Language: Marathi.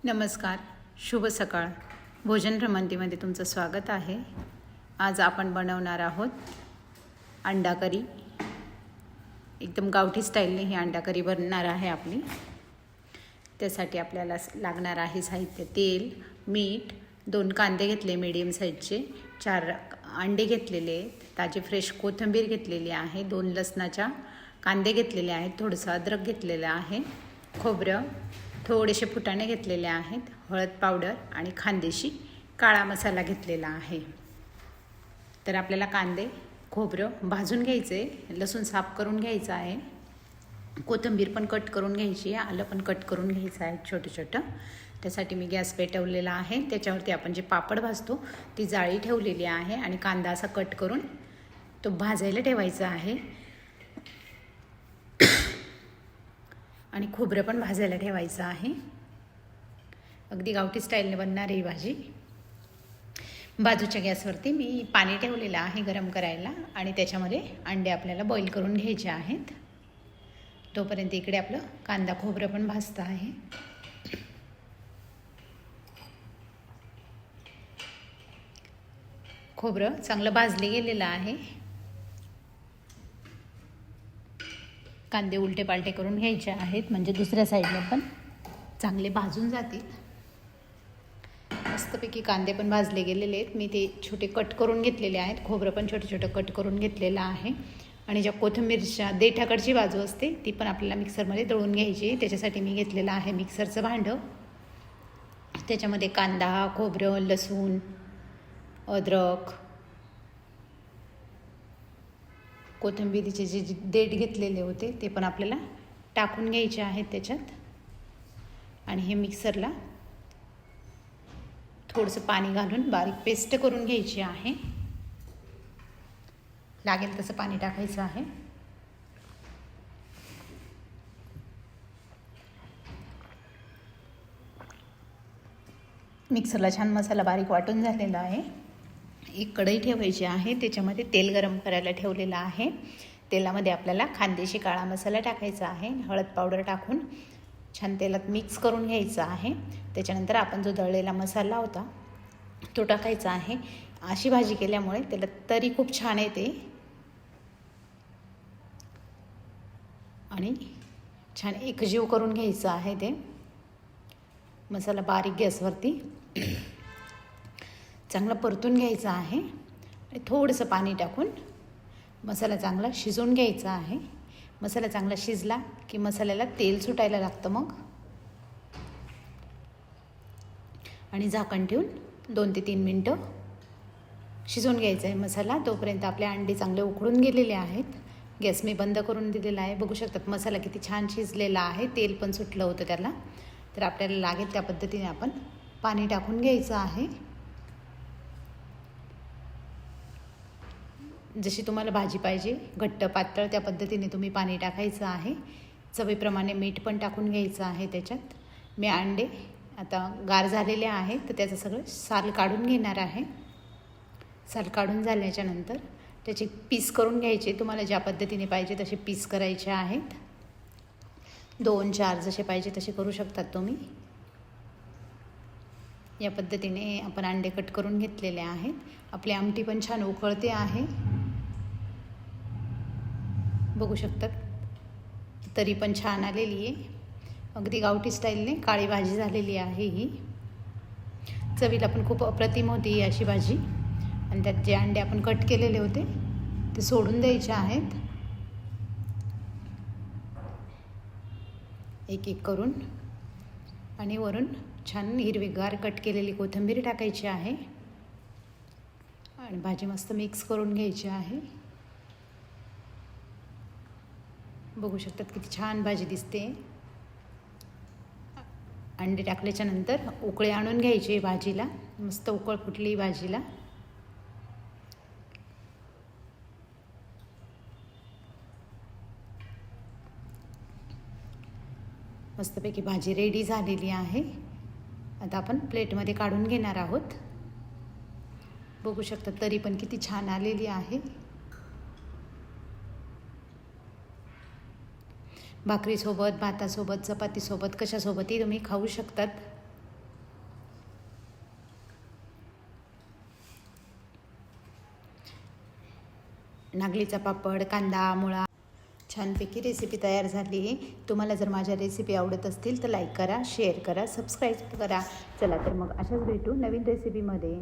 नमस्कार, शुभ सकाळ. भोजन भ्रमंतीमध्ये तुमचं स्वागत आहे. आज आपण बनवणार आहोत अंडा करी. एकदम गावठी स्टाईलने ही अंडा करी बनणार आहे आपली. त्यासाठी आपल्याला लागणार आहे साहित्य: तेल, मीठ, 2 कांदे घेतले मीडियम साईजचे, 4 अंडे घेतलेले, ताजे फ्रेश कोथिंबीर घेतलेली आहे, 2 लसणाच्या कांदे घेतलेले आहेत, थोडंसं अद्रक घेतलेलं आहे, खोबरं, थोडेसे फुटाणे घेतलेले आहेत, हळद पावडर आणि खानदेशी काळा मसाला घेतलेला आहे. तर आपल्याला कांदे खोबरं भाजून घ्यायचे, लसूण साफ करून घ्यायचं आहे, कोथिंबीर पण कट करून घ्यायची आहे, आलं पण कट करून घ्यायचं आहे छोटं छोटं. त्यासाठी मी गॅस पेटवलेला आहे. त्याच्यावरती आपण जे पापड भाजतो ती जाळी ठेवलेली आहे आणि कांदा असा कट करून तो भाजायला ठेवायचा आहे आणि खोबरं पण भाजायला ठेवायचं आहे. अगदी गावठी स्टाईलने बनणार ही भाजी. बाजूच्या गॅसवरती मी पाणी ठेवलेलं आहे गरम करायला आणि त्याच्यामध्ये अंडे आपल्याला बॉईल करून घ्यायचे आहेत. तोपर्यंत इकडे आपलं कांदा खोबरं पण भाजतं आहे. खोबरं चांगलं भाजले गेलेलं आहे. कांदे उलटे पालटे करून घ्यायचे आहेत म्हणजे दुसऱ्या साईडने पण चांगले भाजून जातील. मस्तपैकी कांदे पण भाजले गेलेले आहेत. मी ते छोटे कट करून घेतलेले आहेत. खोबरं पण छोटं छोटं कट करून घेतलेलं आहे. आणि ज्या कोथिंबीरच्या देठाकडची बाजू असते ती पण आपल्याला मिक्सरमध्ये दळून घ्यायची. त्याच्यासाठी मी घेतलेलं आहे मिक्सरचं भांडं. त्याच्यामध्ये कांदा, खोबरं, लसूण, अद्रक, कोथिंबीरीचे जे देठ घेतलेले होते ते पण आपल्याला टाकून घ्यायचे आहेत त्याच्यात. आणि हे मिक्सरला थोडंसं पाणी घालून बारीक पेस्ट करून घ्यायची आहे. लागेल तसं पाणी टाकायचं आहे. मिक्सरला छान मसाला बारीक वाटून झालेला आहे. एक कढई ठेवायची आहे. त्याच्यामध्ये तेल गरम करायला ठेवलेलं आहे. तेलामध्ये आपल्याला खानदेशी काळा मसाला टाकायचा आहे. हळद पावडर टाकून छान तेलात मिक्स करून घ्यायचं आहे. त्याच्यानंतर आपण जो दळलेला मसाला होता तो टाकायचा आहे. अशी भाजी केल्यामुळे त्याला तरी खूप छान येते आणि छान एकजीव करून घ्यायचं आहे. ते मसाला बारीक गॅसवरती चांगला परतून घ्यायचा आहे आणि थोडंसं पाणी टाकून मसाला चांगला शिजवून घ्यायचा आहे. मसाला चांगला शिजला की मसाल्याला तेल सुटायला लागतं मग. आणि झाकण ठेवून 2 ते 3 मिनटं शिजवून घ्यायचं आहे मसाला. तोपर्यंत आपले अंडे चांगले उकळून गेलेले आहेत. गॅस मी बंद करून दिलेला आहे. बघू शकतात मसाला किती छान शिजलेला आहे. तेल पण सुटलं होतं त्याला. तर आपल्याला लागेल त्या पद्धतीने आपण पाणी टाकून घ्यायचं आहे. जशी तुम्हाला भाजी पाहिजे घट्ट पातळ त्या पद्धतीने तुम्ही पाणी टाकायचं आहे. चवीप्रमाणे मीठ पण टाकून घ्यायचं आहे त्याच्यात. मी अंडे आता गार झालेले आहेत तर त्याचं सगळं साल काढून घेणार आहे. साल काढून झाल्याच्या नंतर त्याचे पीस करून घ्यायचे. तुम्हाला ज्या पद्धतीने पाहिजे तसे पीस करायचे आहेत. 2-4 जसे पाहिजे तसे करू शकतात तुम्ही. या पद्धतीने आपण अंडे कट करून घेतलेले आहेत. आपली आमटी पण छान उकळते आहे. बघू शकतात तरी पण छान आलेली आहे. अगदी गावठी स्टाईलने काळी भाजी झालेली आहे ही. चवीला पण खूप अप्रतिम होती ही अशी भाजी. आणि त्यात जे अंडे आपण कट केलेले होते ते सोडून द्यायचे आहेत एक एक करून. आणि वरून छान हिरवीगार कट केलेली कोथिंबीर टाकायची आहे आणि भाजी मस्त मिक्स करून घ्यायची आहे. बघू शकतात किती छान भाजी दिसते. अंडे टाकल्याच्या नंतर उकळी आणून घ्यायची भाजीला. मस्त उकळ फुटली भाजीला. मस्तपैकी भाजी रेडी झालेली आहे. आता आपण प्लेटमध्ये काढून घेणार आहोत. बघू शकता तरी पण किती छान आलेली आहे. भाकरीसोबत, भातासोबत, चपातीसोबत कशासोबतही तुम्ही खाऊ शकतात. नागलीचा पापड, कांदा, मुळा, छानपैकी रेसिपी तयार झाली. तुम्हाला जर माझ्या रेसिपी आवडत असतील तर लाईक करा, शेअर करा, सबस्क्राईब करा. चला तर मग अशाच भेटू नवीन रेसिपीमध्ये.